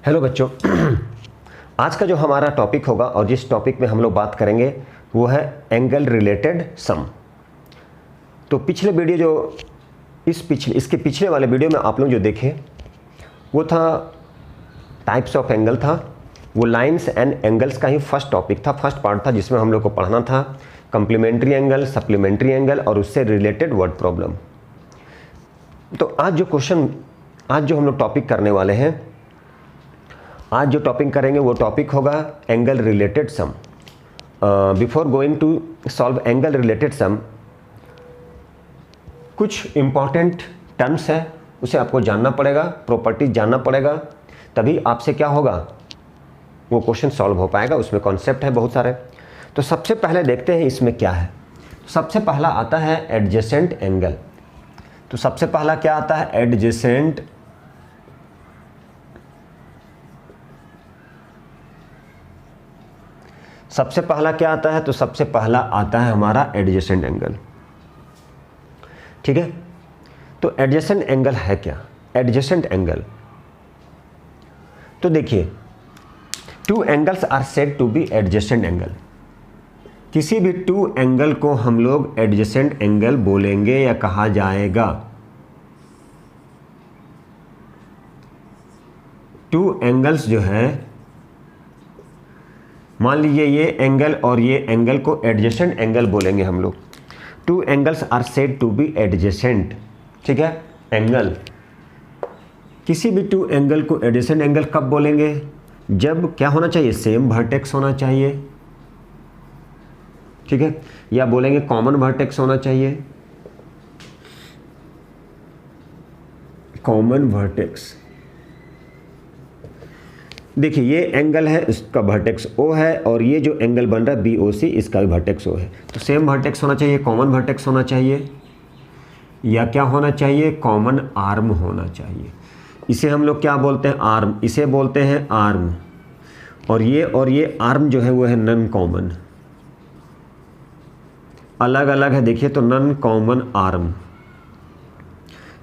Hello बच्चों, आज का जो हमारा टॉपिक होगा और जिस टॉपिक में हम लोग बात करेंगे वो है एंगल रिलेटेड सम। तो पिछले वीडियो जो इसके पिछले वाले वीडियो में आप लोग जो देखे वो था टाइप्स ऑफ एंगल था, वो लाइंस एंड एंगल्स का ही फर्स्ट टॉपिक था, फर्स्ट पार्ट था जिसमें हम लोग को पढ़ना था कम्प्लीमेंट्री एंगल, सप्लीमेंट्री एंगल और उससे रिलेटेड वर्ड प्रॉब्लम। तो आज जो हम लोग टॉपिक करने वाले हैं, आज जो टॉपिक करेंगे वो टॉपिक होगा angle related sum. Before going to solve angle related sum, कुछ इंपॉर्टेंट टर्म्स है उसे आपको जानना पड़ेगा, प्रॉपर्टीज जानना पड़ेगा, तभी आपसे क्या होगा वो क्वेश्चन सॉल्व हो पाएगा। उसमें कॉन्सेप्ट है बहुत सारे। तो सबसे पहले देखते हैं इसमें क्या है। सबसे पहला आता है एडजेसेंट एंगल। तो सबसे पहला क्या आता है? एडजेसेंट सबसे पहला क्या आता है? तो सबसे पहला आता है हमारा एडजेसेंट एंगल। ठीक है, तो एडजेसेंट एंगल है क्या? एडजेसेंट एंगल, तो देखिए, two angles are said to be adjacent angle. किसी भी टू एंगल को हम लोग एडजेसेंट एंगल बोलेंगे या कहा जाएगा। टू एंगल्स जो है, मान लीजिए ये एंगल और ये एंगल को एडजेसेंट एंगल बोलेंगे हम लोग। Two angles are said to be adjacent. ठीक है, एंगल, किसी भी टू एंगल को एडजेसेंट एंगल कब बोलेंगे? जब क्या होना चाहिए? सेम वर्टेक्स होना चाहिए। ठीक है, या बोलेंगे कॉमन वर्टेक्स होना चाहिए। कॉमन वर्टेक्स, देखिए ये एंगल है, इसका वर्टेक्स O है और ये जो एंगल बन रहा है BOC, इसका भी वर्टेक्स O है। तो सेम वर्टेक्स होना चाहिए, कॉमन वर्टेक्स होना चाहिए, या क्या होना चाहिए? कॉमन आर्म होना चाहिए। इसे हम लोग क्या बोलते हैं? आर्म, इसे बोलते हैं आर्म। और ये आर्म जो है वो है नॉन कॉमन, अलग अलग है। देखिए तो नॉन कॉमन आर्म,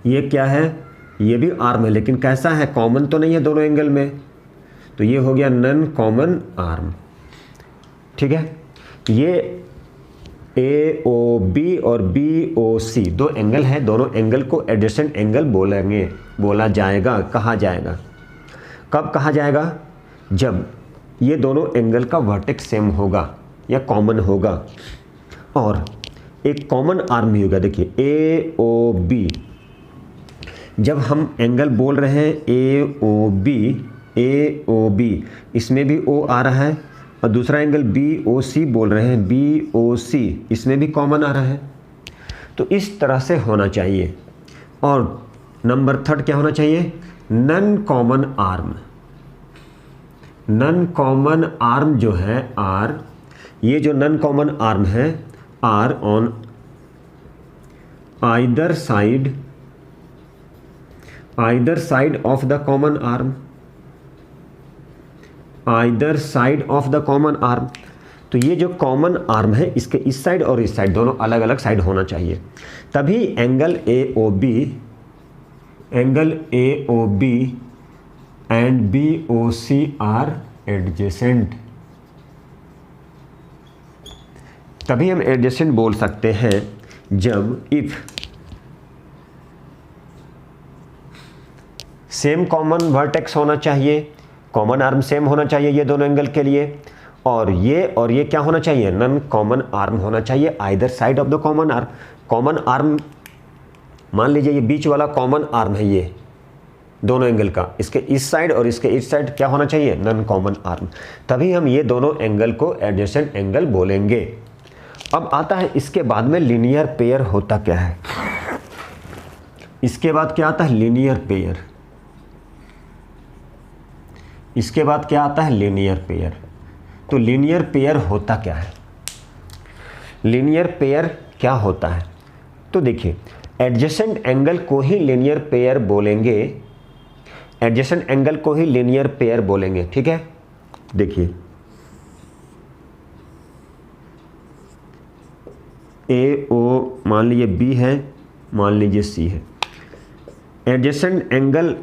ये क्या है? ये भी आर्म है लेकिन कैसा है? कॉमन तो नहीं है दोनों एंगल में, तो ये हो गया नॉन कॉमन आर्म। ठीक है, ये AOB और BOC दो एंगल है, दोनों एंगल को एडजेसेंट एंगल बोलेंगे, बोला जाएगा, कहा जाएगा। कब कहा जाएगा? जब ये दोनों एंगल का वर्टेक्स सेम होगा या कॉमन होगा और एक कॉमन आर्म भी होगा। देखिए AOB, जब हम एंगल बोल रहे हैं AOB, इसमें भी O आ रहा है, और दूसरा एंगल BOC बोल रहे हैं, BOC, इसमें भी कॉमन आ रहा है। तो इस तरह से होना चाहिए। और नंबर थर्ड क्या होना चाहिए? Non common arm. Non common arm जो है R, ये जो नॉन कॉमन आर्म है R on either side of the common arm, either side of the common arm. तो ये जो कॉमन आर्म है इसके इस साइड और इस साइड दोनों अलग अलग साइड होना चाहिए, तभी angle AOB and BOC are adjacent. तभी हम एडजेसेंट बोल सकते हैं जब इफ सेम कॉमन वर्टेक्स होना चाहिए, कॉमन आर्म सेम होना चाहिए ये दोनों एंगल के लिए, और ये क्या होना चाहिए? नॉन कॉमन आर्म होना चाहिए either side of the common arm. Common arm, मान लीजिए ये बीच वाला कॉमन आर्म है, ये दोनों एंगल का, इसके इस साइड और इसके इस साइड क्या होना चाहिए? Non common arm. तभी हम ये दोनों एंगल को एडजेसेंट एंगल बोलेंगे। अब आता है इसके बाद में लीनियर पेयर होता क्या है? इसके बाद क्या आता है? Linear pair. इसके बाद क्या आता है? Linear pair. तो लीनियर पेयर होता क्या है? लीनियर पेयर क्या होता है? तो देखिए, एडजेसेंट एंगल को ही लीनियर पेयर बोलेंगे, एडजेसेंट एंगल को ही लीनियर पेयर बोलेंगे। ठीक है, देखिए AO मान लीजिए B है, मान लीजिए C है। Adjacent angle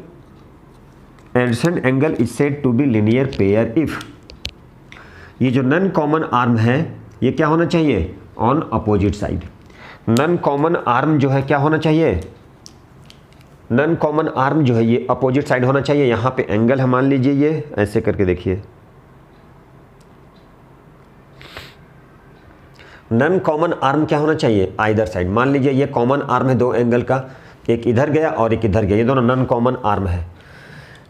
adjacent angle is said to be linear pair if, ये जो नॉन कॉमन आर्म है ये क्या होना चाहिए, on opposite side. Non common arm जो है क्या होना चाहिए, नॉन कॉमन आर्म जो है ये अपोजिट साइड होना चाहिए। यहाँ पे एंगल है, मान लीजिए ये ऐसे करके देखिए, नॉन कॉमन आर्म क्या होना चाहिए, आइदर साइड। मान लीजिए ये कॉमन आर्म है दो एंगल का, एक इधर गया और एक इधर गया, ये दोनों नॉन कॉमन आर्म है।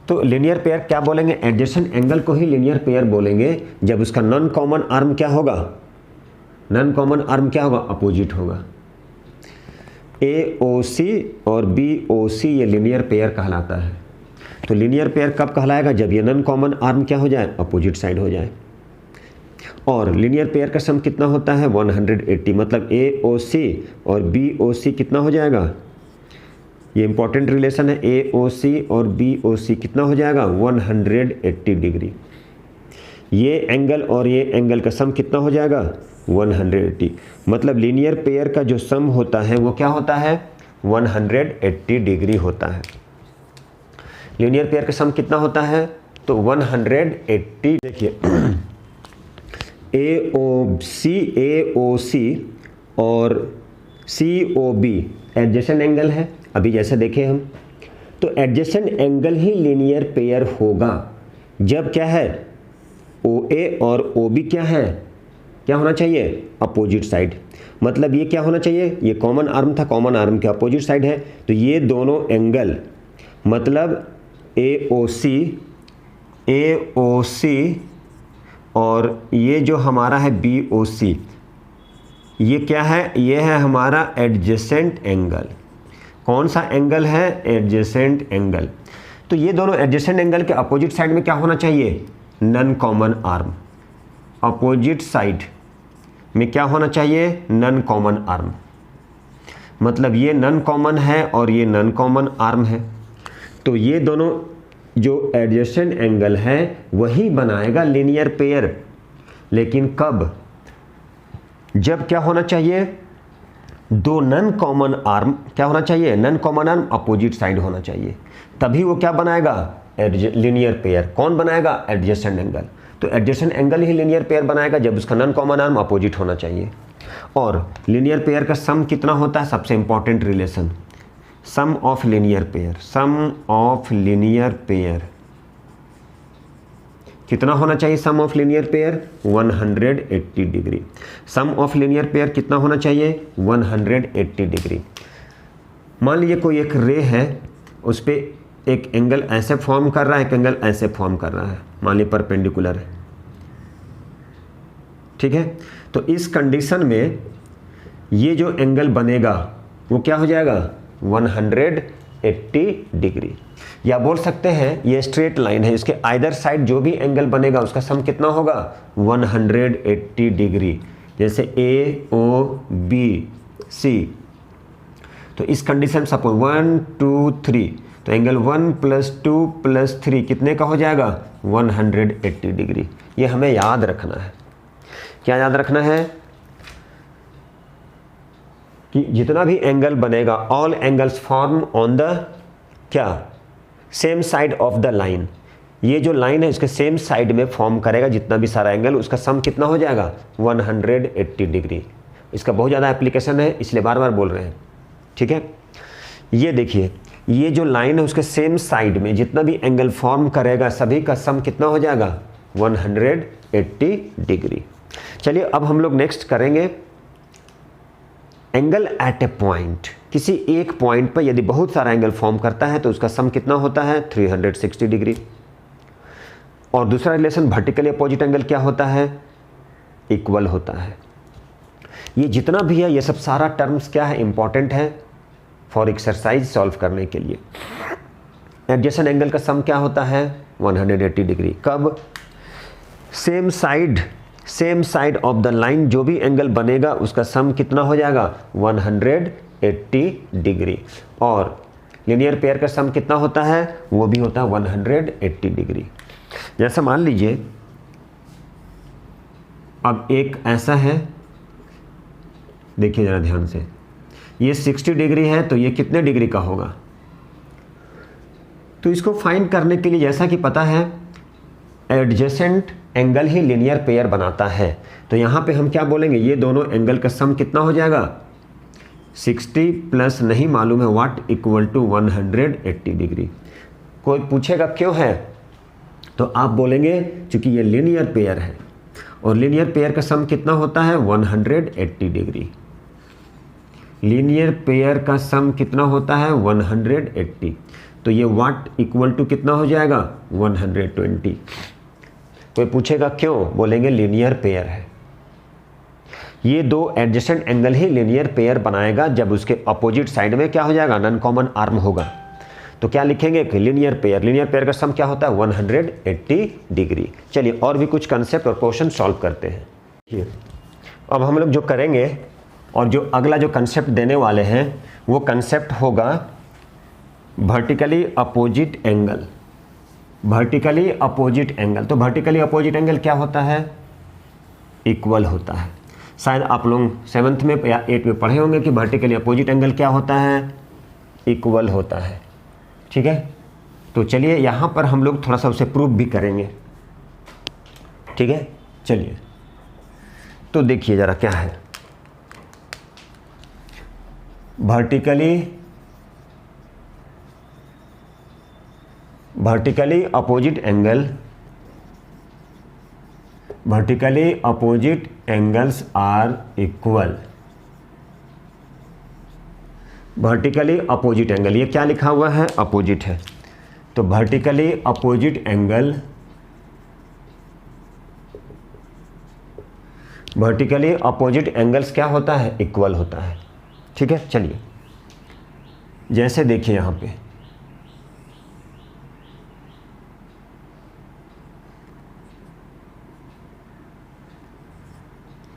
तो लीनियर पेयर क्या बोलेंगे, एडजेसेंट एंगल को ही लीनियर पेयर बोलेंगे जब उसका नॉन कॉमन आर्म क्या होगा, नॉन कॉमन आर्म क्या होगा, अपोजिट होगा। AOC और BOC ये लीनियर पेयर कहलाता है। तो लीनियर पेयर कब कहलाएगा, जब ये नॉन कॉमन आर्म क्या हो जाए, अपोजिट साइड हो जाए। और लीनियर पेयर का सम कितना होता है, 180। मतलब AOC और BOC कितना हो जाएगा, ये इंपॉर्टेंट रिलेशन है, AOC और BOC कितना हो जाएगा, 180 डिग्री। ये एंगल और ये एंगल का सम कितना हो जाएगा, 180। मतलब लीनियर पेयर का जो सम होता है वो क्या होता है, 180 डिग्री होता है। लीनियर पेयर का सम कितना होता है, तो 180। देखिए AOC और COB एडजेसेंट एंगल है। अभी जैसे देखें हम, तो एडजेसेंट एंगल ही लीनियर पेयर होगा जब क्या है, OA और OB क्या है, क्या होना चाहिए, अपोजिट साइड। मतलब ये क्या होना चाहिए, ये कॉमन आर्म था, कॉमन आर्म के अपोजिट साइड है, तो ये दोनों एंगल मतलब AOC और ये जो हमारा है BOC, ये क्या है, ये है हमारा एडजेसेंट एंगल। कौन सा एंगल है, एडजेसेंट एंगल। तो ये दोनों एडजेसेंट एंगल के अपोजिट साइड में क्या होना चाहिए, non common arm. Opposite side में क्या होना चाहिए, नॉन कॉमन आर्म। मतलब ये नॉन कॉमन है और ये नॉन कॉमन आर्म है, तो ये दोनों जो एडजेसेंट एंगल है वही बनाएगा लीनियर पेयर। लेकिन कब, जब क्या होना चाहिए, दो नॉन कॉमन आर्म क्या होना चाहिए, non common arm opposite side होना चाहिए, तभी वो क्या बनाएगा, लीनियर पेयर। कौन बनाएगा, एडजेसेंट एंगल। तो एडजेसेंट एंगल ही लीनियर पेयर बनाएगा जब उसका नॉन कॉमन आर्म अपोजिट होना चाहिए। और लीनियर पेयर का सम कितना होता है, सबसे important relation, sum of linear pair. Sum of linear pair कितना होना चाहिए, sum of linear pair 180 degree. Sum of linear pair कितना होना चाहिए, 180 डिग्री। मान लीजिए कोई एक रे है, उस पर एक एंगल ऐसे फॉर्म कर रहा है, एक एंगल ऐसे फॉर्म कर रहा है, मान लीजिए परपेंडिकुलर है, ठीक है। तो इस कंडीशन में ये जो एंगल बनेगा वो क्या हो जाएगा, 180 डिग्री। या बोल सकते हैं ये स्ट्रेट लाइन है, इसके आइदर साइड जो भी एंगल बनेगा उसका सम कितना होगा, 180 डिग्री। जैसे AOBC, तो इस कंडीशन सपोज 1 2 3, तो एंगल 1 + 2 + 3 कितने का हो जाएगा, 180 डिग्री। ये हमें याद रखना है। क्या याद रखना है, कि जितना भी एंगल बनेगा, all angles form on the क्या, same side of the line. ये जो लाइन है इसके सेम साइड में फॉर्म करेगा जितना भी सारा एंगल, उसका सम कितना हो जाएगा, 180 डिग्री। इसका बहुत ज़्यादा एप्लीकेशन है, इसलिए बार बार बोल रहे हैं, ठीक है। ये देखिए, ये जो लाइन है उसके सेम साइड में जितना भी एंगल फॉर्म करेगा सभी का सम कितना हो जाएगा, 180 डिग्री। चलिए अब हम लोग नेक्स्ट करेंगे एंगल एट ए पॉइंट। किसी एक पॉइंट पर यदि बहुत सारा एंगल फॉर्म करता है तो उसका सम कितना होता है, 360 डिग्री। और दूसरा रिलेशन वर्टिकली अपोजिट एंगल क्या होता है, इक्वल होता है। ये जितना भी है ये सब सारा टर्म्स क्या है, इंपॉर्टेंट है फॉर एक्सरसाइज सॉल्व करने के लिए। एडजेसेंट एंगल का सम क्या होता है, 180 डिग्री। कब, same side of the line जो भी एंगल बनेगा उसका सम कितना हो जाएगा, 180 डिग्री। और लीनियर पेयर का सम कितना होता है, वो भी होता है 180 डिग्री। जैसा मान लीजिए अब एक ऐसा है, देखिए जरा ध्यान से, ये 60 डिग्री है तो ये कितने डिग्री का होगा, तो इसको फाइंड करने के लिए जैसा कि पता है एडजेसेंट एंगल ही लीनियर पेयर बनाता है, तो यहाँ पे हम क्या बोलेंगे, ये दोनों एंगल का सम कितना हो जाएगा 60 प्लस नहीं मालूम है वाट इक्वल टू 180 डिग्री। कोई पूछेगा क्यों है, तो आप बोलेंगे क्योंकि ये लीनियर पेयर है और लीनियर पेयर का सम कितना होता है 180 डिग्री। लीनियर पेयर का सम कितना होता है 180, तो ये वाट इक्वल टू कितना हो जाएगा 120। कोई पूछेगा क्यों, बोलेंगे लीनियर पेयर है। ये दो एडजेसेंट एंगल ही लीनियर पेयर बनाएगा जब उसके अपोजिट साइड में क्या हो जाएगा नॉन कॉमन आर्म होगा। तो क्या लिखेंगे कि लीनियर पेयर का सम क्या होता है 180 डिग्री। चलिए और भी कुछ कंसेप्ट और क्वेश्चन सॉल्व करते हैं। अब हम लोग जो करेंगे और जो अगला जो कंसेप्ट देने वाले हैं वो कंसेप्ट होगा vertically opposite angle. Vertically opposite angle, तो वर्टिकली अपोजिट एंगल क्या होता है, इक्वल होता है। शायद आप लोग 7th में या 8th में पढ़े होंगे कि वर्टिकली अपोजिट एंगल क्या होता है, इक्वल होता है। ठीक है, तो चलिए यहाँ पर हम लोग थोड़ा सा उसे प्रूव भी करेंगे। ठीक है, चलिए तो देखिए ज़रा क्या है। Vertically opposite angles are equal. Vertically opposite angle, ये क्या लिखा हुआ है, अपोजिट है, तो वर्टिकली अपोजिट एंगल्स क्या होता है, इक्वल होता है। ठीक है, चलिए जैसे देखिए यहाँ पे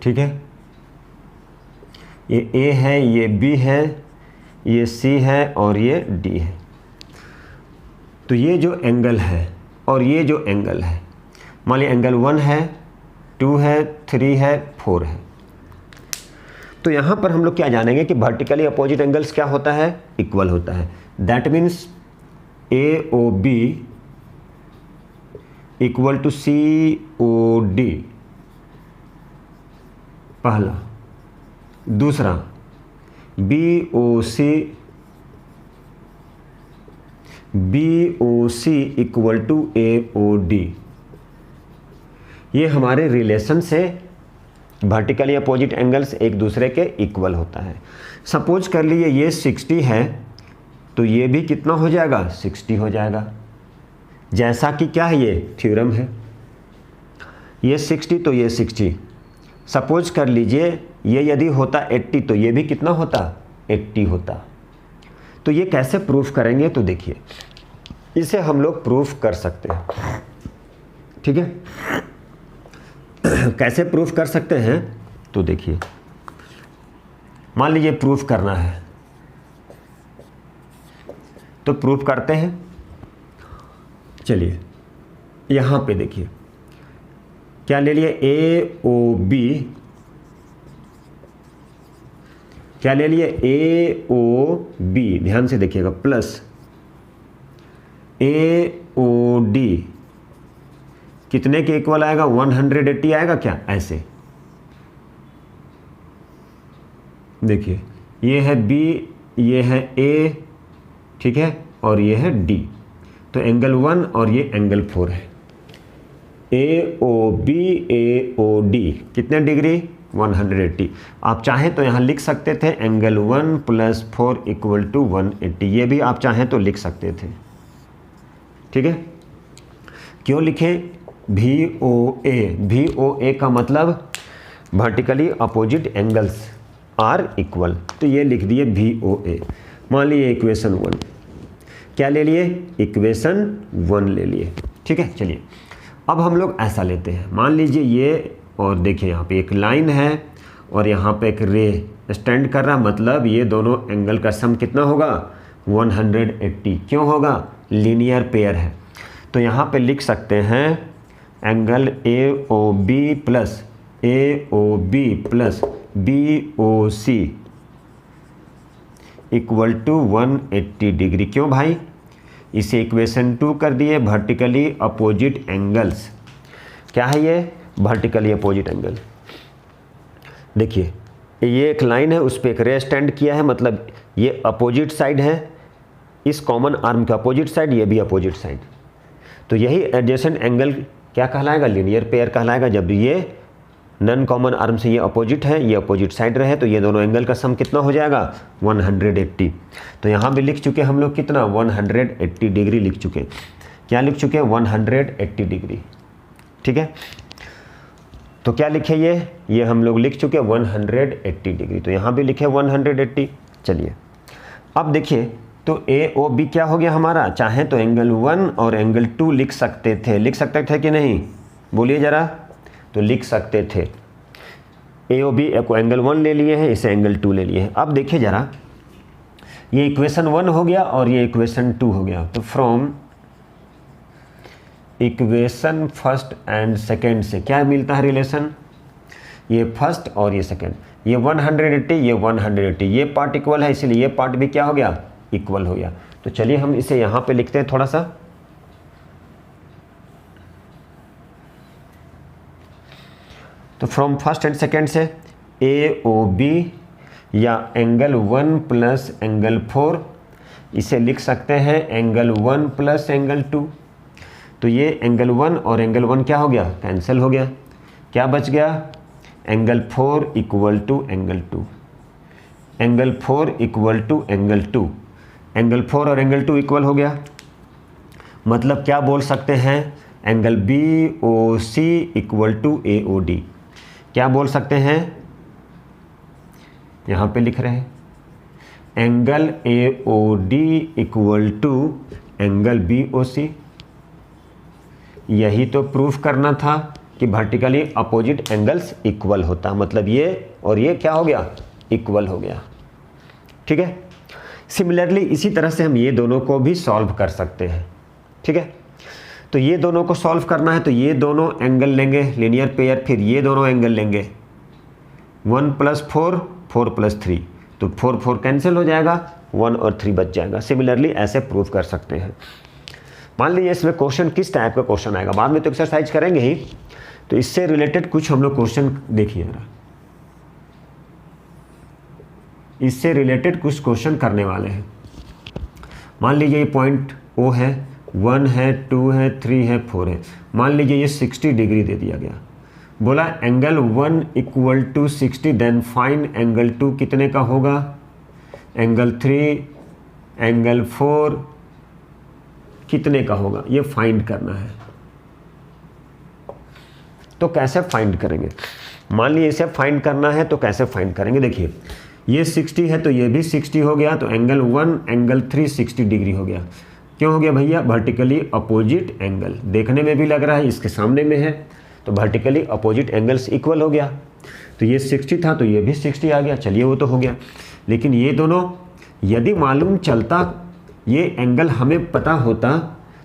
ठीक है, ये ए है, ये बी है, ये सी है और ये डी है। तो ये जो एंगल है और ये जो एंगल है, मान लीजिए एंगल 1 है, 2 है, 3 है, 4 है। तो यहाँ पर हम लोग क्या जानेंगे कि वर्टिकली अपोजिट एंगल्स क्या होता है, इक्वल होता है। That means AOB equal to COD, पहला। दूसरा BOC इक्वल टू AOD। ये हमारे रिलेशन से वर्टिकली अपोजिट एंगल्स एक दूसरे के इक्वल होता है। सपोज कर लीजिए ये 60 है तो ये भी कितना हो जाएगा, 60 हो जाएगा। जैसा कि क्या है, ये थ्योरम है, ये 60 तो ये 60। सपोज कर लीजिए ये यदि होता 80 तो ये भी कितना होता, 80 होता। तो ये कैसे प्रूफ करेंगे, तो देखिए इसे हम लोग प्रूफ कर सकते हैं। ठीक है, कैसे प्रूफ कर सकते हैं, तो देखिए मान लीजिए प्रूफ करना है तो प्रूफ करते हैं। चलिए यहाँ पे देखिए क्या ले लिए, AOB, क्या ले लिए AOB, ध्यान से देखिएगा, प्लस AOD कितने के इक्वल आएगा, 180 आएगा क्या, ऐसे देखिए ये है B, ये है A, ठीक है, और ये है D। तो एंगल 1 और ये एंगल 4 है। AOB AOD कितने डिग्री, 180। आप चाहें तो यहाँ लिख सकते थे एंगल 1 प्लस 4 इक्वल टू 180, ये भी आप चाहें तो लिख सकते थे। ठीक है, क्यों लिखे, VOA का मतलब vertically opposite angles are equal, तो ये लिख दिए VOA। मान लीजिए इक्वेशन 1, क्या ले लिए, इक्वेशन 1 ले लिए। ठीक है, चलिए अब हम लोग ऐसा लेते हैं, मान लीजिए ये, और देखिए यहाँ पे एक लाइन है और यहाँ पे एक रे स्टैंड कर रहा, मतलब ये दोनों एंगल का सम कितना होगा, 180। क्यों होगा, लीनियर पेयर है। तो यहाँ पे लिख सकते हैं angle AOB plus BOC equal to 180 degree. क्यों भाई, इसे इक्वेशन 2 कर दिए, वर्टिकली अपोजिट एंगल्स। क्या है ये? Vertically opposite angle. देखिए ये एक लाइन है, उस पर एक रे स्टैंड किया है, मतलब ये अपोजिट साइड है, इस कॉमन आर्म का अपोजिट साइड, ये भी अपोजिट साइड। तो यही एडजेसेंट एंगल क्या कहलाएगा? लीनियर पेयर कहलाएगा। जब ये नॉन कॉमन आर्म से ये अपोजिट है, ये अपोजिट साइड रहे, तो ये दोनों एंगल का सम कितना हो जाएगा? 180। तो यहाँ भी लिख चुके हम लोग कितना? 180 डिग्री लिख चुके। क्या लिख चुके? 180 डिग्री। ठीक है, तो क्या लिखे ये हम लोग लिख चुके 180 डिग्री। तो यहाँ भी लिखे 180। चलिए अब देखिए, तो ए ओ बी क्या हो गया हमारा? चाहे तो एंगल 1 और एंगल 2 लिख सकते थे। लिख सकते थे कि नहीं? बोलिए ज़रा। तो लिख सकते थे। ए ओ बी को एंगल 1 ले लिए हैं, इसे एंगल 2 ले लिए हैं। अब देखिए ज़रा, ये इक्वेशन 1 हो गया और ये इक्वेशन 2 हो गया। तो from equation first and second से क्या मिलता है रिलेशन? ये फर्स्ट और ये सेकेंड, ये 180, ये 180, ये पार्ट इक्वल है, इसलिए ये पार्ट भी क्या हो गया? इक्वल हो गया। तो चलिए हम इसे यहाँ पे लिखते हैं थोड़ा सा। तो फ्रॉम फर्स्ट एंड सेकेंड से ए ओ बी या एंगल 1 प्लस एंगल 4, इसे लिख सकते हैं एंगल 1 प्लस एंगल 2। तो ये एंगल 1 और एंगल 1 क्या हो गया? कैंसिल हो गया। क्या बच गया? Angle 4 equal to angle 2। Angle 4 equal to angle 2। Angle 4 और एंगल 2 इक्वल हो गया, मतलब क्या बोल सकते हैं? Angle B O C equal to A O D. क्या बोल सकते हैं? यहाँ पे लिख रहे हैं angle A O D equal to angle B O C. यही तो प्रूफ करना था कि वर्टिकली अपोजिट एंगल्स इक्वल होता, मतलब ये और ये क्या हो गया? इक्वल हो गया। ठीक है, सिमिलरली इसी तरह से हम ये दोनों को भी सॉल्व कर सकते हैं। ठीक है, तो ये दोनों को सॉल्व करना है तो ये दोनों एंगल लेंगे लीनियर पेयर, फिर ये दोनों एंगल लेंगे 1 + 4, 4 + 3, तो 4 4 कैंसिल हो जाएगा, 1 और 3 बच जाएगा। सिमिलरली ऐसे प्रूव कर सकते हैं। मान लीजिए इसमें क्वेश्चन किस टाइप का क्वेश्चन आएगा, बाद में तो एक्सरसाइज करेंगे ही, तो इससे रिलेटेड कुछ हम लोग क्वेश्चन देखिए जरा। इससे रिलेटेड कुछ क्वेश्चन करने वाले हैं। मान लीजिए ये पॉइंट ओ है, 1 है, 2 है, 3 है, 4 है। मान लीजिए ये 60 डिग्री दे दिया गया, बोला angle 1 equal to 60, then find angle 2 कितने का होगा, एंगल 3, एंगल 4 कितने का होगा, ये फाइंड करना है। तो कैसे फाइंड करेंगे? मान लीजिए इसे फाइंड करना है तो कैसे फाइंड करेंगे? देखिए ये 60 है तो ये भी 60 हो गया, तो एंगल 1 एंगल 3 60 डिग्री हो गया। क्यों हो गया भैया? वर्टिकली अपोजिट एंगल, देखने में भी लग रहा है इसके सामने में है, तो वर्टिकली अपोजिट एंगल्स इक्वल हो गया। तो ये 60 था तो ये भी 60 आ गया, चलिए वो तो हो गया। लेकिन ये दोनों यदि मालूम चलता, ये एंगल हमें पता होता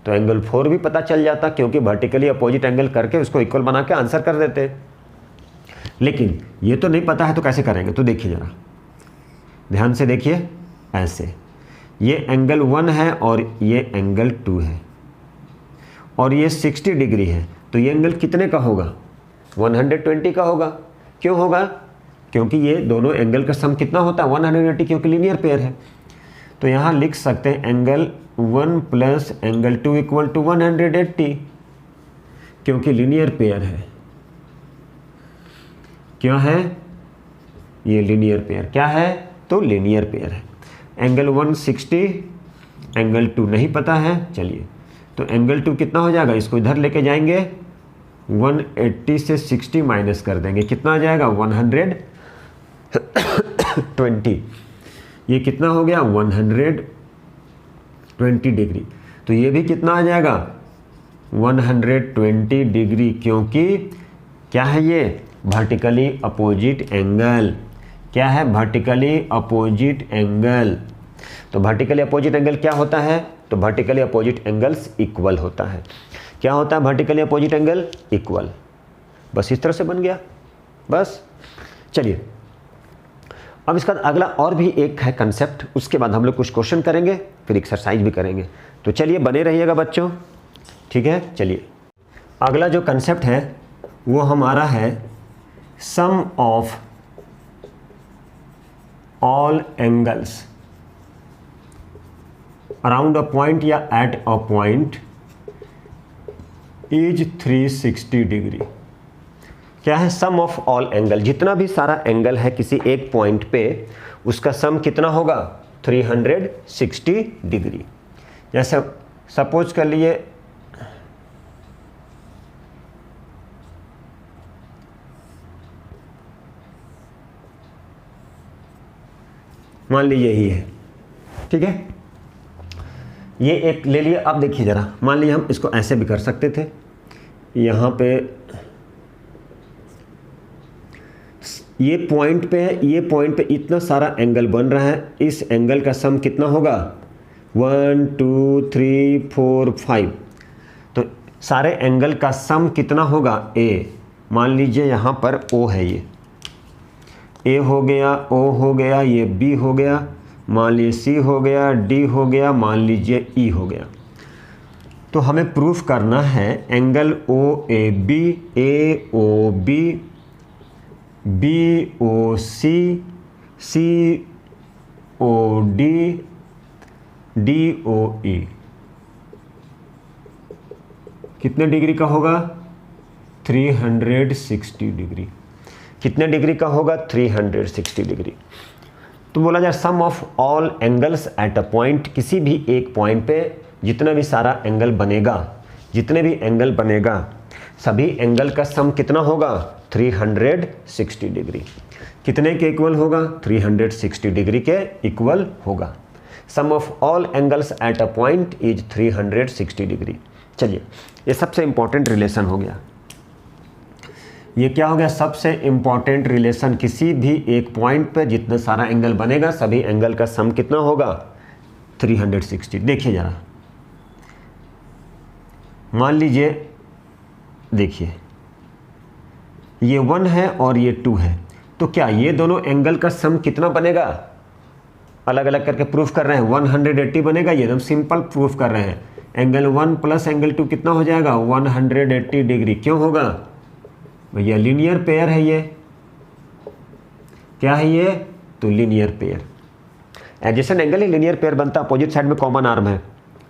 तो एंगल 4 भी पता चल जाता, क्योंकि वर्टिकली अपोजिट एंगल करके उसको इक्वल बना के आंसर कर देते। लेकिन ये तो नहीं पता है, तो कैसे करेंगे? तो देखिए जरा ध्यान से देखिए, ऐसे ये एंगल 1 है और ये एंगल 2 है और ये 60 डिग्री है, तो ये एंगल कितने का होगा? 120 का होगा। क्यों होगा? क्योंकि ये दोनों एंगल का सम कितना होता है? 180, क्योंकि लीनियर पेयर है। तो यहाँ लिख सकते हैं angle 1 plus angle 2 equal to 180, क्योंकि लीनियर पेयर है। क्या है? ये लीनियर पेयर क्या है? तो लीनियर पेयर है। एंगल 1 60, एंगल 2 नहीं पता है, चलिए तो एंगल 2 कितना हो जाएगा? इसको इधर लेके जाएंगे, 180 से 60 माइनस कर देंगे, कितना आ जाएगा? 120। ये कितना हो गया? 120 डिग्री। तो ये भी कितना आ जाएगा? 120 डिग्री, क्योंकि क्या है ये? Vertically opposite angle. क्या है? Vertically opposite angle. तो वर्टिकली अपोजिट एंगल क्या होता है? तो वर्टिकली अपोजिट एंगल्स इक्वल होता है। क्या होता है वर्टिकली अपोजिट एंगल? इक्वल। बस इस तरह से बन गया, बस। चलिए अब इसका अगला और भी एक है कंसेप्ट, उसके बाद हम लोग कुछ क्वेश्चन करेंगे, फिर एक्सरसाइज भी करेंगे। तो चलिए बने रहिएगा बच्चों, ठीक है। चलिए अगला जो कंसेप्ट है वो हमारा है sum of all angles around a point या at a point is 360 degree. क्या है? सम ऑफ ऑल एंगल, जितना भी सारा एंगल है किसी एक पॉइंट पे उसका सम कितना होगा? 360 डिग्री। जैसे सपोज कर लिए मान लीजिए यही है, ठीक है। ये एक ले लिए। अब देखिए ज़रा, मान लीजिए हम इसको ऐसे भी कर सकते थे, यहाँ पे ये पॉइंट पे है, ये पॉइंट पे इतना सारा एंगल बन रहा है, इस एंगल का सम कितना होगा? 1 2 3 4 5। तो सारे एंगल का सम कितना होगा? ए। मान लीजिए यहाँ पर ओ है, ये ए हो गया, ओ हो गया, ये बी हो गया, मान लीजिए सी हो गया, डी हो गया, मान लीजिए ई हो गया। तो हमें प्रूफ करना है एंगल ओ ए ओ बी, बी ओ सी, सी ओ डी, डी ओ ई कितने डिग्री का होगा? 360 डिग्री। कितने डिग्री का होगा? 360 डिग्री। तो बोला जाए sum of all angles at a point, किसी भी एक पॉइंट पे जितना भी सारा एंगल बनेगा, जितने भी एंगल बनेगा सभी एंगल का सम कितना होगा? 360 डिग्री। कितने के इक्वल होगा? 360 डिग्री के इक्वल होगा। Sum of all angles at a point is 360 degree. चलिए ये सबसे इंपॉर्टेंट रिलेशन हो गया। ये क्या हो गया? सबसे इंपॉर्टेंट रिलेशन। किसी भी एक पॉइंट पे जितना सारा एंगल बनेगा सभी एंगल का सम कितना होगा? 360। देखिए ज़रा, मान लीजिए, देखिए ये 1 है और ये 2 है, तो क्या ये दोनों एंगल का सम कितना बनेगा? अलग अलग करके प्रूफ कर रहे हैं। 180 बनेगा, ये एकदम सिंपल प्रूफ कर रहे हैं। एंगल 1 प्लस एंगल 2 कितना हो जाएगा? 180 डिग्री। क्यों होगा भैया? लीनियर पेयर है ये। क्या है ये? तो लीनियर पेयर। एडजेसेंट एंगल ही लीनियर पेयर बनता है। अपोजिट साइड में कॉमन आर्म है,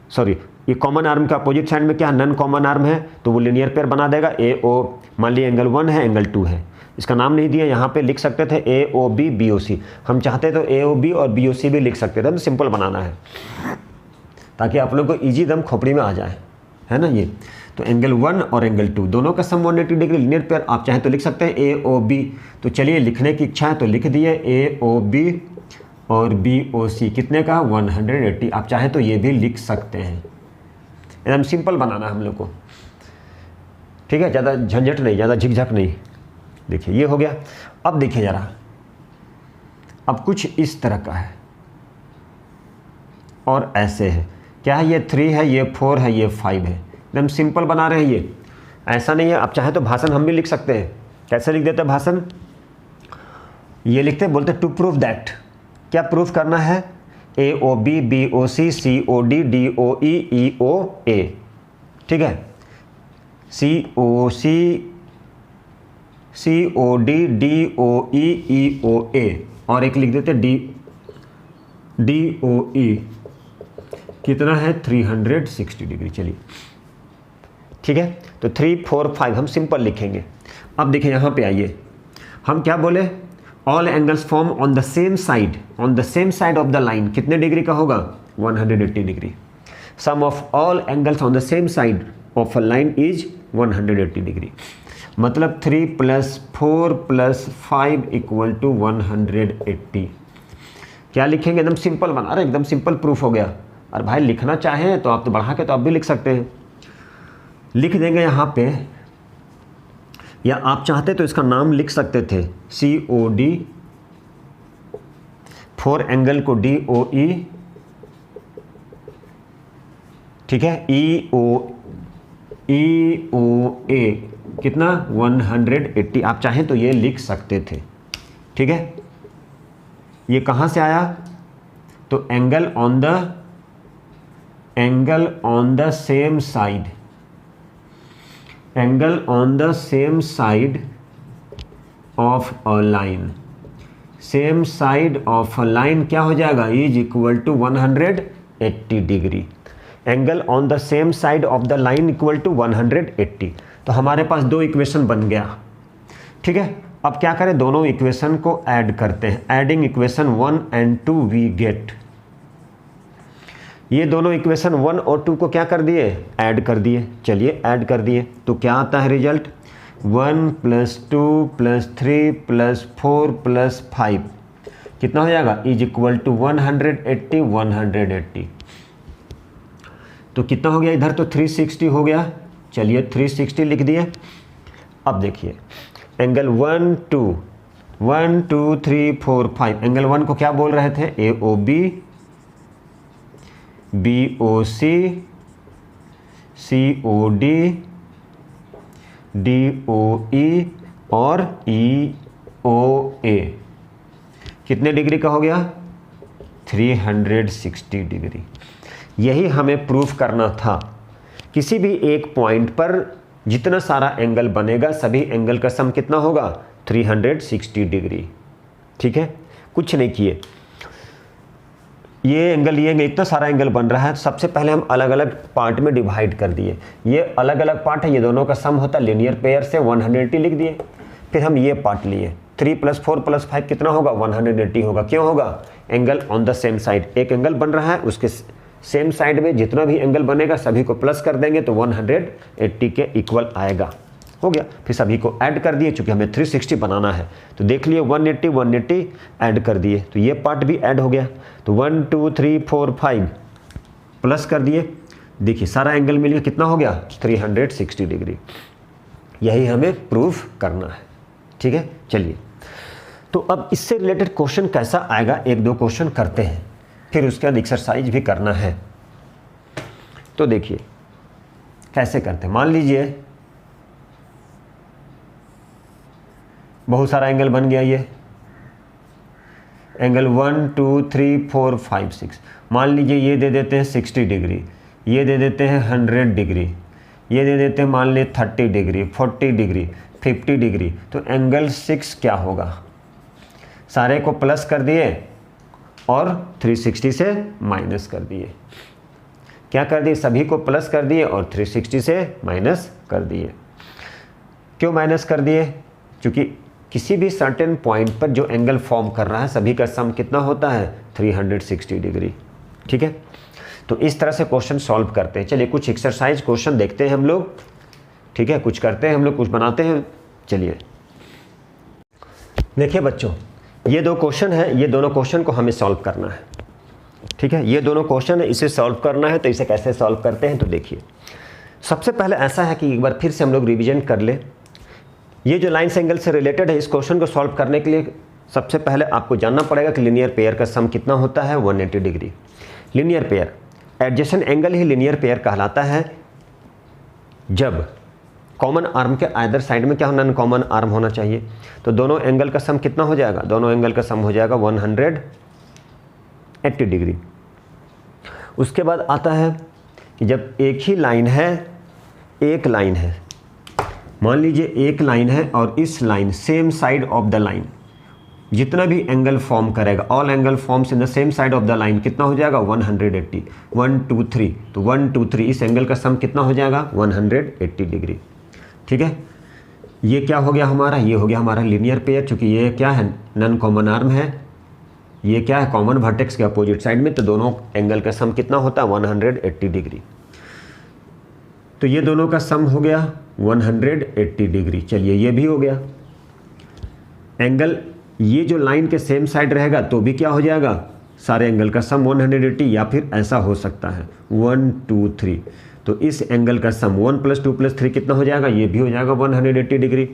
सॉरी ये कॉमन आर्म का अपोजिट साइड में क्या? नन कॉमन आर्म है, तो वो लीनियर पेयर बना देगा। ए ओ, मान लीजिए एंगल 1 है, एंगल 2 है, इसका नाम नहीं दिया, यहाँ पे लिख सकते थे ए ओ बी बी ओ सी। हम चाहते तो ए ओ बी और बी ओ सी भी लिख सकते थे, तो सिंपल बनाना है ताकि आप लोग को ईजी दम खोपड़ी में आ जाए, है ना। ये तो एंगल 1 और एंगल 2 दोनों का सम 180 डिग्री, लीनियर पेयर। आप चाहें तो लिख सकते हैं ए ओ बी। तो चलिए लिखने की इच्छा है तो लिख दिए ए ओ बी और बी ओ सी कितने का? 180। आप चाहें तो ये भी लिख सकते हैं। एकदम सिंपल बनाना है हम लोग को, ठीक है। ज़्यादा झंझट नहीं, ज़्यादा झिकझक नहीं। देखिए ये हो गया। अब देखिए ज़रा, अब कुछ इस तरह का है और ऐसे है। क्या है? ये 3 है, ये 4 है, ये 5 है। एकदम सिंपल बना रहे हैं ये, ऐसा नहीं है। आप चाहे तो भाषण हम भी लिख सकते हैं। कैसे लिख देते हैं भाषण? ये लिखते हैं, बोलते टू प्रूव दैट। क्या प्रूफ करना है? ए ओ बी, बी ओ सी, सी ओ डी, डी ओ ई, ई ओ ए, ठीक है। सी ओ सी, सी ओ डी, डी ओ ई ओ ए, और एक लिख देते डी, डी ओ ई कितना है? 360 डिग्री। चलिए ठीक है, तो 3 4 5 हम सिंपल लिखेंगे। अब देखिए यहाँ पे आइए, हम क्या बोले? All angles form on the same side, on the same side of the line कितने डिग्री का होगा? 180 degree. Sum of all angles on the same side of a line is 180 degree. मतलब 3 + 4 + 5 = 180। क्या लिखेंगे? एकदम सिंपल बना रहे, एकदम सिंपल प्रूफ हो गया। और भाई लिखना चाहें तो आप तो बढ़ा के तो आप भी लिख सकते हैं, लिख देंगे यहाँ पे, या आप चाहते तो इसका नाम लिख सकते थे सी ओ डी, 4 एंगल को डी ओ ई, ठीक है, ई ओ ए कितना? 180। आप चाहें तो ये लिख सकते थे, ठीक है। ये कहाँ से आया? तो angle on the angle on the same side, angle on the same side of a line, same side of a line क्या हो जाएगा, is equal to 180 degree. Angle on the same side of the line equal to 180। तो हमारे पास दो equation बन गया, ठीक है। अब क्या करें, दोनों इक्वेशन को ऐड करते हैं। Adding equation 1 and 2 we get, ये दोनों इक्वेशन 1 और 2 को क्या कर दिए, ऐड कर दिए। चलिए ऐड कर दिए तो क्या आता है रिजल्ट, 1 + 2 + 3 + 4 + 5 कितना हो जाएगा, इज इक्वल टू 180 180। तो कितना हो गया इधर, तो 360 हो गया। चलिए 360 लिख दिए। अब देखिए एंगल 1 2 3 4 5, एंगल 1 को क्या बोल रहे थे, AOB, BOC, COD, DOE और EOA। कितने डिग्री का हो गया, 360 डिग्री। यही हमें प्रूफ करना था। किसी भी एक पॉइंट पर जितना सारा एंगल बनेगा सभी एंगल का सम कितना होगा, 360 डिग्री। ठीक है, कुछ नहीं किए, ये एंगल इतना सारा एंगल बन रहा है। सबसे पहले हम अलग अलग पार्ट में डिवाइड कर दिए। ये अलग अलग पार्ट है, ये दोनों का सम होता है लीनियर पेयर से 180 लिख दिए। फिर हम ये पार्ट लिए, 3 + 4 + 5 कितना होगा, 180 होगा। क्यों होगा, angle on the same side, एक एंगल बन रहा है उसके सेम साइड में जितना भी एंगल बनेगा सभी को प्लस कर देंगे तो 180 के इक्वल आएगा। हो गया। फिर सभी को ऐड कर दिए, चूंकि हमें 360 बनाना है तो देख लिए 180 ऐड कर दिए तो ये पार्ट भी ऐड हो गया। तो 1 2 3 4 5 प्लस कर दिए, देखिए सारा एंगल मिल गया, कितना हो गया, 360 डिग्री। यही हमें प्रूफ करना है। ठीक है, चलिए तो अब इससे रिलेटेड क्वेश्चन कैसा आएगा, एक दो क्वेश्चन करते हैं, फिर उसके बाद एक्सरसाइज भी करना है। तो देखिए कैसे करते हैं। मान लीजिए बहुत सारा एंगल बन गया, ये एंगल 1 2 3 4 5 6। मान लीजिए ये दे देते हैं 60 डिग्री, ये दे देते हैं 100 डिग्री, ये दे देते हैं मान लीजिए 30 डिग्री, 40 डिग्री, 50 डिग्री। तो एंगल 6 क्या होगा, सारे को प्लस कर दिए और 360 से माइनस कर दिए। क्या कर दिए, सभी को प्लस कर दिए और 360 से माइनस कर दिए। क्यों माइनस कर दिए, क्योंकि किसी भी सर्टेन पॉइंट पर जो एंगल फॉर्म कर रहा है सभी का सम कितना होता है, 360 डिग्री। ठीक है, तो इस तरह से क्वेश्चन सॉल्व करते हैं। चलिए कुछ एक्सरसाइज क्वेश्चन देखते हैं हम लोग। ठीक है, कुछ करते हैं हम लोग, कुछ बनाते हैं। चलिए देखिए बच्चों, ये दो क्वेश्चन है, ये दोनों क्वेश्चन को हमें सॉल्व करना है। ठीक है, ये दोनों क्वेश्चन है, इसे सॉल्व करना है। तो इसे कैसे सॉल्व करते हैं, तो देखिए सबसे पहले ऐसा है कि एक बार फिर से हम लोग रिवीजन कर ले। ये जो लाइन्स एंगल से रिलेटेड है, इस क्वेश्चन को सॉल्व करने के लिए सबसे पहले आपको जानना पड़ेगा कि लीनियर पेयर का सम कितना होता है, 180 degree. Linear pair, adjacent angle ही लीनियर पेयर कहलाता है जब कॉमन आर्म के आइदर साइड में क्या होना, नॉन कॉमन आर्म होना चाहिए। तो दोनों एंगल का सम कितना हो जाएगा, दोनों एंगल का सम हो जाएगा 180 डिग्री। उसके बाद आता है कि जब एक ही लाइन है, एक लाइन है, मान लीजिए एक लाइन है और इस line same side of the line जितना भी एंगल फॉर्म करेगा, all angle forms in the same side of the line कितना हो जाएगा, 180। 1 2 3, तो 1 2 3 इस एंगल का सम कितना हो जाएगा, 180 डिग्री। ठीक है, ये क्या हो गया हमारा, ये हो गया हमारा लीनियर पेयर। चूंकि ये क्या है, नॉन कॉमन आर्म है, ये क्या है, कॉमन वर्टेक्स के अपोजिट साइड में, तो दोनों एंगल का सम कितना होता है, 180 डिग्री। तो ये दोनों का सम हो गया 180 डिग्री। चलिए ये भी हो गया। एंगल ये जो लाइन के सेम साइड रहेगा तो भी क्या हो जाएगा, सारे एंगल का सम 180, या फिर ऐसा हो सकता है 1 2 3। तो इस एंगल का सम 1 + 2 + 3 कितना हो जाएगा, ये भी हो जाएगा 180 डिग्री।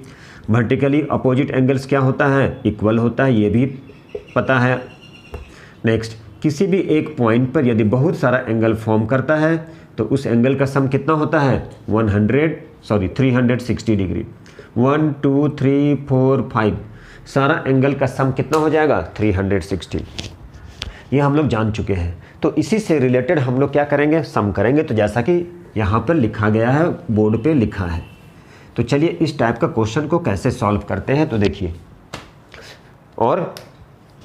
वर्टिकली अपोजिट एंगल्स क्या होता है, इक्वल होता है, ये भी पता है। नेक्स्ट, किसी भी एक पॉइंट पर यदि बहुत सारा एंगल फॉर्म करता है तो उस एंगल का सम कितना होता है, 360 डिग्री। 1 2 3 4 5 सारा एंगल का सम कितना हो जाएगा, 360। ये हम लोग जान चुके हैं। तो इसी से रिलेटेड हम लोग क्या करेंगे, सम करेंगे। तो जैसा कि यहाँ पर लिखा गया है, बोर्ड पे लिखा है, तो चलिए इस टाइप का क्वेश्चन को कैसे सॉल्व करते हैं तो देखिए और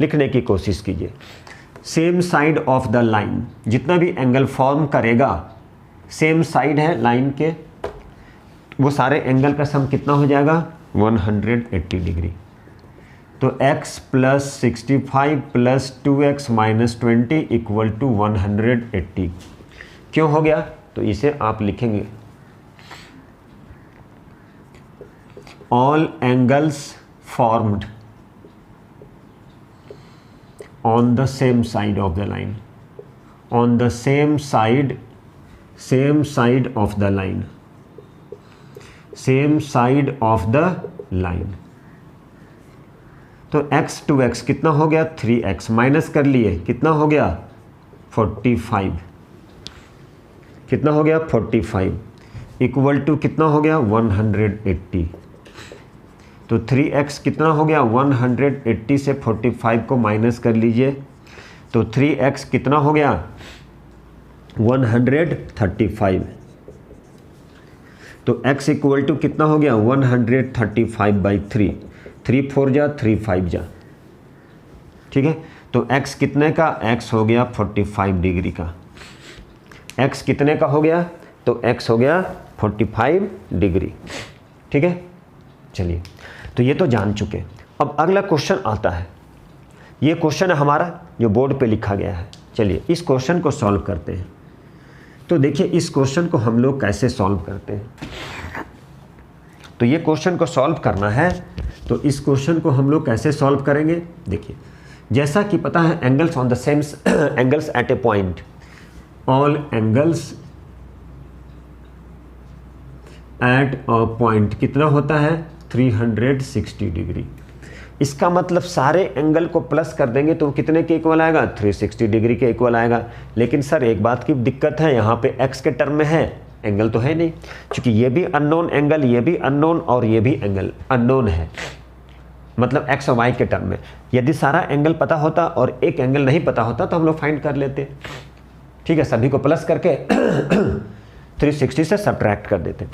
लिखने की कोशिश कीजिए। Same side of the line, जितना भी एंगल फॉर्म करेगा, सेम साइड है लाइन के, वो सारे एंगल का सम कितना हो जाएगा 180 डिग्री। तो x plus 65 plus 2x minus 20 equal to 180 क्यों हो गया, तो इसे आप लिखेंगे all angles formed on the same side of the line, on the same side of the line, same side of the line। तो x to x कितना हो गया 3x, माइनस कर लिए कितना हो गया 45, कितना हो गया 45 इक्वल टू कितना हो गया 180। तो 3x कितना हो गया 180 से 45 को माइनस कर लीजिए, तो 3x कितना हो गया 135। तो x इक्वल टू कितना हो गया 135/3, 3 4 जा 3 5 जा, ठीक है। तो x कितने का, x हो गया 45 डिग्री का, x कितने का हो गया, तो x हो गया 45 डिग्री, ठीक है। चलिए, तो ये तो जान चुके। अब अगला क्वेश्चन आता है, ये क्वेश्चन है हमारा जो बोर्ड पे लिखा गया है। चलिए इस क्वेश्चन को सॉल्व करते हैं। तो देखिए इस क्वेश्चन को हम लोग कैसे सॉल्व करते हैं। तो ये क्वेश्चन को सॉल्व करना है, तो इस क्वेश्चन को हम लोग कैसे सॉल्व करेंगे, देखिए जैसा कि पता है angles on the same angles eight A point, all angles at a point कितना होता है 360 डिग्री। इसका मतलब सारे एंगल को प्लस कर देंगे तो कितने के इक्वल आएगा 360 डिग्री के इक्वल आएगा। लेकिन सर एक बात की दिक्कत है, यहाँ पे x के टर्म में है, एंगल तो है नहीं, क्योंकि ये भी अननोन एंगल, ये भी अननोन और ये भी एंगल अननोन है, मतलब x और y के टर्म में। यदि सारा एंगल पता होता और एक एंगल नहीं पता होता तो हम लोग फाइंड कर लेते, ठीक है, सभी को प्लस करके 360 से सब्ट्रैक्ट कर देते।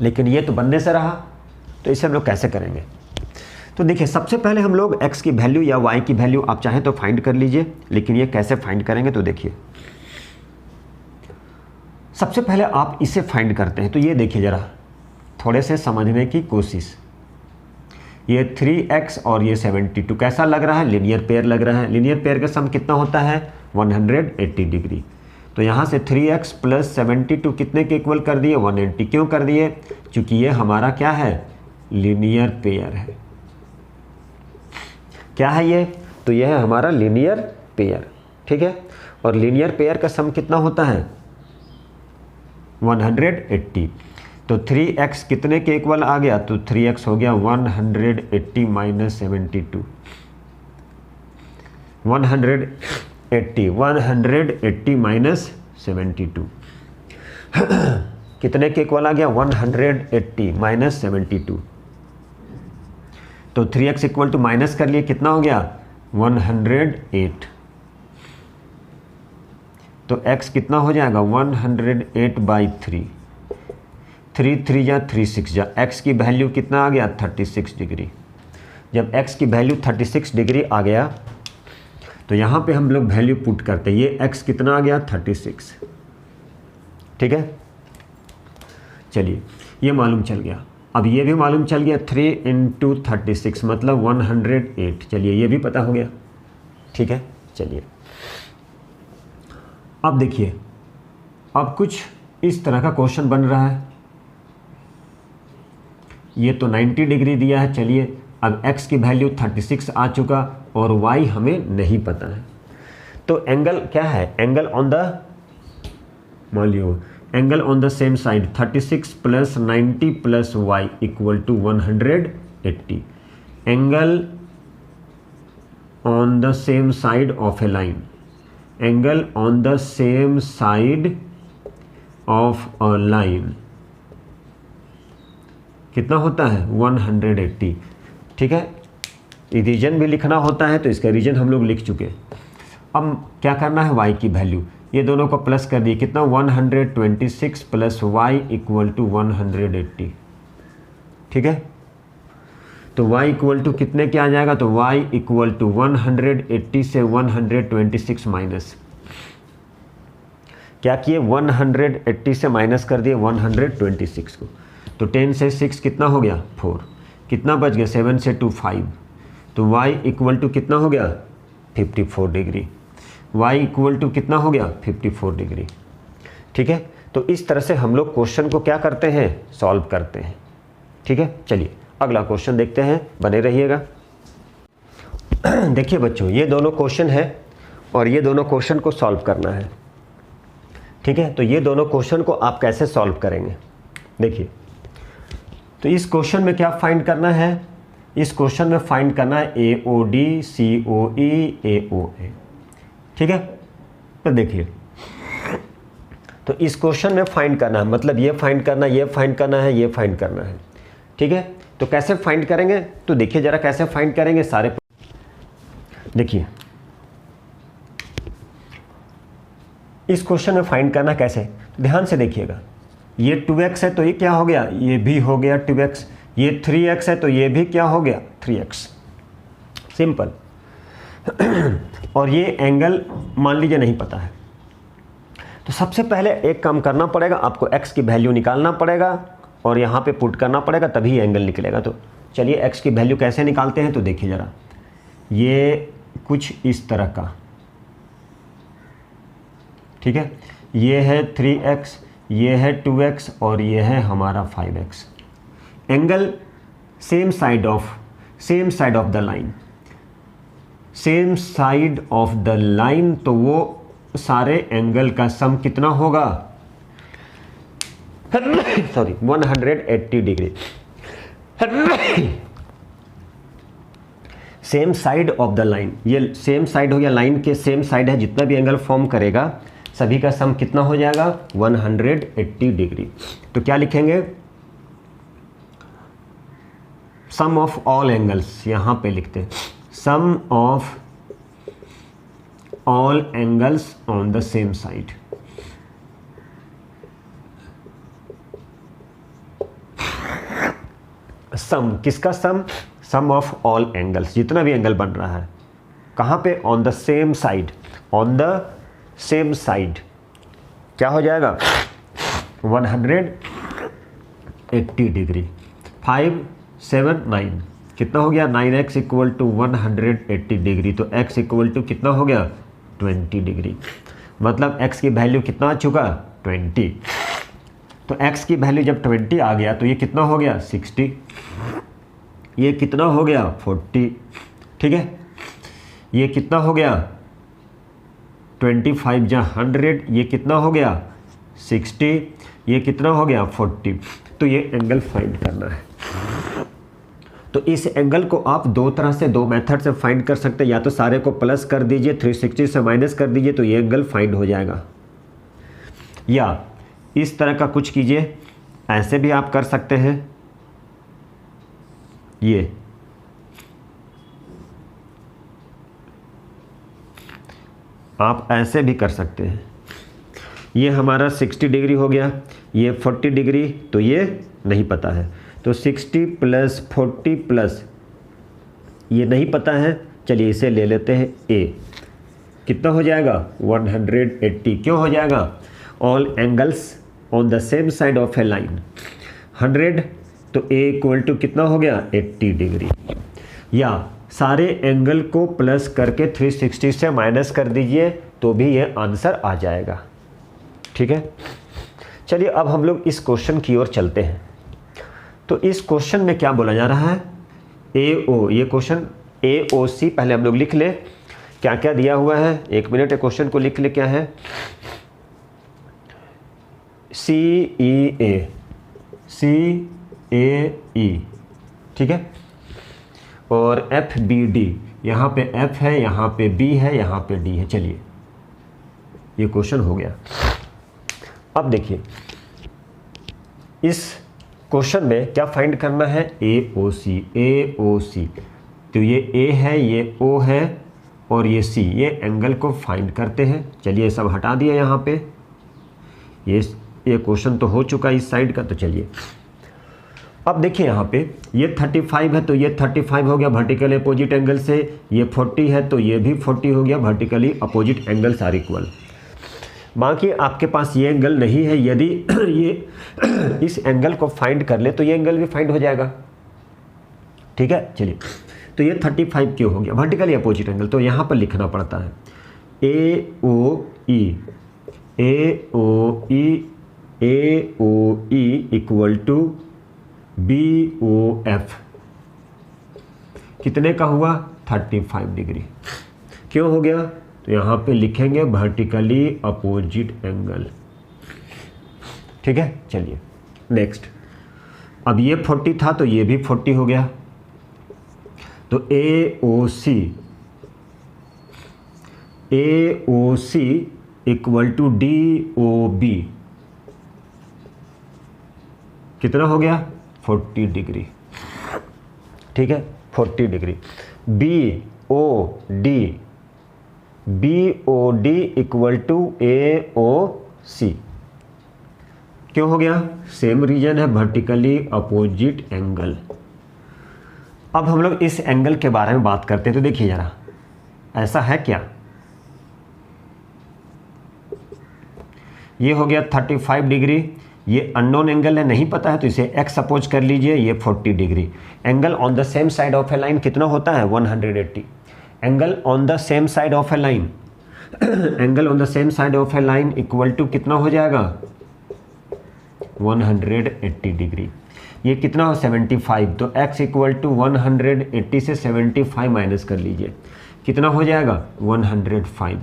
लेकिन ये तो बनने से रहा, तो इसे हम लोग कैसे करेंगे। तो देखिए सबसे पहले हम लोग x की वैल्यू या y की वैल्यू आप चाहें तो फाइंड कर लीजिए, लेकिन ये कैसे फाइंड करेंगे तो देखिए सबसे पहले आप इसे फाइंड करते हैं। तो ये देखिए ज़रा थोड़े से समझने की कोशिश, ये 3x और ये 72 कैसा लग रहा है, लीनियर पेयर लग रहा है। लीनियर पेयर का सम कितना होता है 180 डिग्री। तो यहाँ से 3x प्लस 72 कितने के इक्वल कर दिए 180, क्यों कर दिए, क्योंकि ये हमारा क्या है लीनियर पेयर है। क्या है ये, तो ये है हमारा लीनियर पेयर, ठीक है। और लीनियर पेयर का सम कितना होता है 180। तो 3x कितने के इक्वल आ गया, तो 3x हो गया 180 माइनस 72, 180 माइनस 72 कितने के इक्वल आ गया 180 माइनस 72। तो 3x इक्वल टू माइनस कर लिए कितना हो गया 108। तो x कितना हो जाएगा 108/3, 3 3 जा 3 6 जा, x की वैल्यू कितना आ गया 36 डिग्री। जब x की वैल्यू 36 डिग्री आ गया तो यहाँ पे हम लोग वैल्यू पुट करते हैं, ये x कितना आ गया 36, ठीक है। चलिए ये मालूम चल गया, अब ये भी मालूम चल गया 3 × 36 मतलब 108। चलिए ये भी पता हो गया, ठीक है। चलिए अब देखिए, अब कुछ इस तरह का क्वेश्चन बन रहा है। ये तो 90 डिग्री दिया है। चलिए अब x की वैल्यू 36 आ चुका और y हमें नहीं पता है। तो एंगल क्या है, एंगल ऑन द, मान लियो angle on the same side 36 plus 90 plus y equal to 180। Angle on the same side of a line, angle on the same side of a line कितना होता है 180, ठीक है। रीजन भी लिखना होता है तो इसका रीजन हम लोग लिख चुके। अब क्या करना है, y की वैल्यू, ये दोनों को प्लस कर दिए, कितना 126 प्लस y इक्वल टू 180, ठीक है। तो y इक्वल टू कितने क्या आ जाएगा, तो y इक्वल टू 180 से 126 माइनस, क्या किए 180 से माइनस कर दिए 126 को, तो 10 से 6 कितना हो गया 4, कितना बच गया 7 से 2 5, तो y इक्वल टू कितना हो गया 54 डिग्री, y इक्वल टू कितना हो गया 54 डिग्री, ठीक है। तो इस तरह से हम लोग क्वेश्चन को क्या करते हैं, सॉल्व करते हैं, ठीक है। चलिए अगला क्वेश्चन देखते हैं, बने रहिएगा। देखिए बच्चों, ये दोनों क्वेश्चन है और ये दोनों क्वेश्चन को सॉल्व करना है, ठीक है। तो ये दोनों क्वेश्चन को आप कैसे सॉल्व करेंगे, देखिए। तो इस क्वेश्चन में क्या फाइंड करना है, इस क्वेश्चन में फाइंड करना है AOD COE AOA, ठीक है। तो देखिए, तो इस क्वेश्चन में फाइंड करना है, मतलब ये फाइंड करना है, ये फाइंड करना है, ये फाइंड करना है, ठीक है। तो कैसे फाइंड करेंगे, तो देखिए जरा कैसे फाइंड करेंगे सारे, देखिए इस क्वेश्चन में फाइंड करना कैसे, ध्यान से देखिएगा। ये 2x है तो ये क्या हो गया, ये भी हो गया 2x, ये 3x है तो ये भी क्या हो गया 3x, सिंपल। और ये एंगल मान लीजिए नहीं पता है, तो सबसे पहले एक काम करना पड़ेगा, आपको x की वैल्यू निकालना पड़ेगा और यहाँ पे पुट करना पड़ेगा, तभी एंगल निकलेगा। तो चलिए x की वैल्यू कैसे निकालते हैं, तो देखिए ज़रा, ये कुछ इस तरह का, ठीक है, ये है 3x, ये है 2x और ये है हमारा 5x। Angle same side of the line, same side of the line, तो वो सारे एंगल का सम कितना होगा, sorry 180 degree. Same side of the line, ये सेम साइड हो गया, लाइन के सेम साइड है, जितना भी एंगल फॉर्म करेगा सभी का सम कितना हो जाएगा 180 डिग्री। तो क्या लिखेंगे, सम ऑफ ऑल एंगल्स, यहां पे लिखते हैं sum of all angles on the same side. Sum किसका sum, sum of all angles, जितना भी एंगल बन रहा है, कहां पे, on the same side, on the same side, क्या हो जाएगा 180 डिग्री। 5 7 9 कितना हो गया, 9x इक्वल टू 180 डिग्री, तो x इक्वल टू कितना हो गया 20 डिग्री, मतलब x की वैल्यू कितना आ चुका 20। तो x की वैल्यू जब 20 आ गया तो ये कितना हो गया 60, ये कितना हो गया 40, ठीक है, ये कितना हो गया 25 जा 100, ये कितना हो गया 60, ये कितना हो गया 40। तो ये एंगल फाइंड करना है। तो इस एंगल को आप दो तरह से, दो मेथड से फाइंड कर सकते हैं, या तो सारे को प्लस कर दीजिए, 360 से माइनस कर दीजिए, तो ये एंगल फाइंड हो जाएगा, या इस तरह का कुछ कीजिए, ऐसे भी आप कर सकते हैं, ये आप ऐसे भी कर सकते हैं। ये हमारा 60 डिग्री हो गया, ये 40 डिग्री, तो ये नहीं पता है, तो 60 प्लस 40 प्लस ये नहीं पता है, चलिए इसे ले लेते हैं a, कितना हो जाएगा 180, क्यों हो जाएगा, all angles on the same side of a line 100, तो a इक्वल टू कितना हो गया 80 डिग्री, या सारे एंगल को प्लस करके 360 से माइनस कर दीजिए तो भी ये आंसर आ जाएगा, ठीक है। चलिए अब हम लोग इस क्वेश्चन की ओर चलते हैं। तो इस क्वेश्चन में क्या बोला जा रहा है, AO, ये क्वेश्चन AOC पहले हम लोग लिख ले क्या क्या दिया हुआ है, एक मिनट क्वेश्चन को लिख ले, क्या है CEA, ठीक है, और FBD, यहाँ पे F है, यहाँ पे B है, यहाँ पे D है। चलिए ये क्वेश्चन हो गया। अब देखिए इस क्वेश्चन में क्या फाइंड करना है, AOC, तो ये A है, ये O है और ये सी, ये एंगल को फाइंड करते हैं। चलिए सब हटा दिया यहाँ पे, ये क्वेश्चन तो हो चुका इस साइड का। तो चलिए अब देखिए यहाँ पे ये 35 है तो ये 35 हो गया वर्टिकली अपोजिट एंगल से, ये 40 है तो ये भी 40 हो गया, vertically opposite angles are equal. बाकी आपके पास ये एंगल नहीं है, यदि ये इस एंगल को फाइंड कर ले तो ये एंगल भी फाइंड हो जाएगा। ठीक है, चलिए तो ये 35 क्यों हो गया, वर्टिकली अपोजिट एंगल, तो यहाँ पर लिखना पड़ता है AOE इक्वल टू BOF कितने का हुआ, 35 डिग्री। क्यों हो गया, तो यहाँ पे लिखेंगे वर्टिकली अपोजिट एंगल। ठीक है, चलिए नेक्स्ट। अब ये 40 था तो ये भी 40 हो गया, तो AOC इक्वल टू DOB कितना हो गया, 40 डिग्री। ठीक है, 40 degree. BOD equal to AOC क्यों हो गया, सेम रीजन है, वर्टिकली अपोजिट एंगल। अब हम लोग इस एंगल के बारे में बात करते हैं। तो देखिए जरा, ऐसा है क्या, ये हो गया 35 डिग्री, ये अननोन एंगल है, नहीं पता है तो इसे x सपोज कर लीजिए, ये 40 degree. Angle on the same side of a line कितना होता है, 180। Angle on the same side of a line angle on the same side of a line equal to कितना हो जाएगा, 180 डिग्री। ये कितना हो, 75, तो x इक्वल टू 180 से 75 माइनस कर लीजिए, कितना हो जाएगा, 105।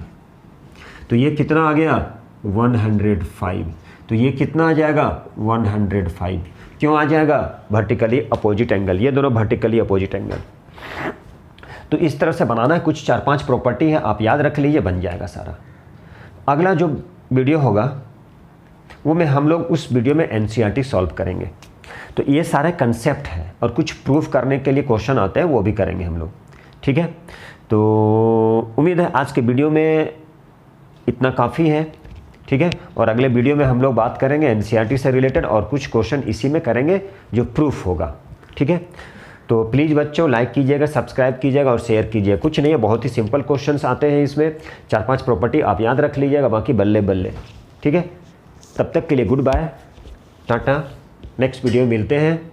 तो ये कितना आ गया, 105, तो ये कितना आ जाएगा, 105। क्यों आ जाएगा, वर्टिकली अपोजिट एंगल, ये दोनों वर्टिकली अपोजिट एंगल। तो इस तरह से बनाना है, कुछ 4-5 प्रॉपर्टी है, आप याद रख लीजिए, बन जाएगा सारा। अगला जो वीडियो होगा वो में हम लोग उस वीडियो में NCERT सॉल्व करेंगे। तो ये सारे कंसेप्ट है और कुछ प्रूफ करने के लिए क्वेश्चन आते हैं, वो भी करेंगे हम लोग। ठीक है, तो उम्मीद है आज के वीडियो में इतना काफ़ी है। ठीक है, और अगले वीडियो में हम लोग बात करेंगे NCERT से रिलेटेड और कुछ क्वेश्चन इसी में करेंगे जो प्रूफ होगा। ठीक है, तो प्लीज़ बच्चों लाइक कीजिएगा, सब्सक्राइब कीजिएगा और शेयर कीजिएगा। कुछ नहीं है, बहुत ही सिंपल क्वेश्चंस आते हैं इसमें, 4-5 प्रॉपर्टी आप याद रख लीजिएगा, बाकी बल्ले बल्ले। ठीक है, तब तक के लिए गुड बाय, टाटा, नेक्स्ट वीडियो में मिलते हैं।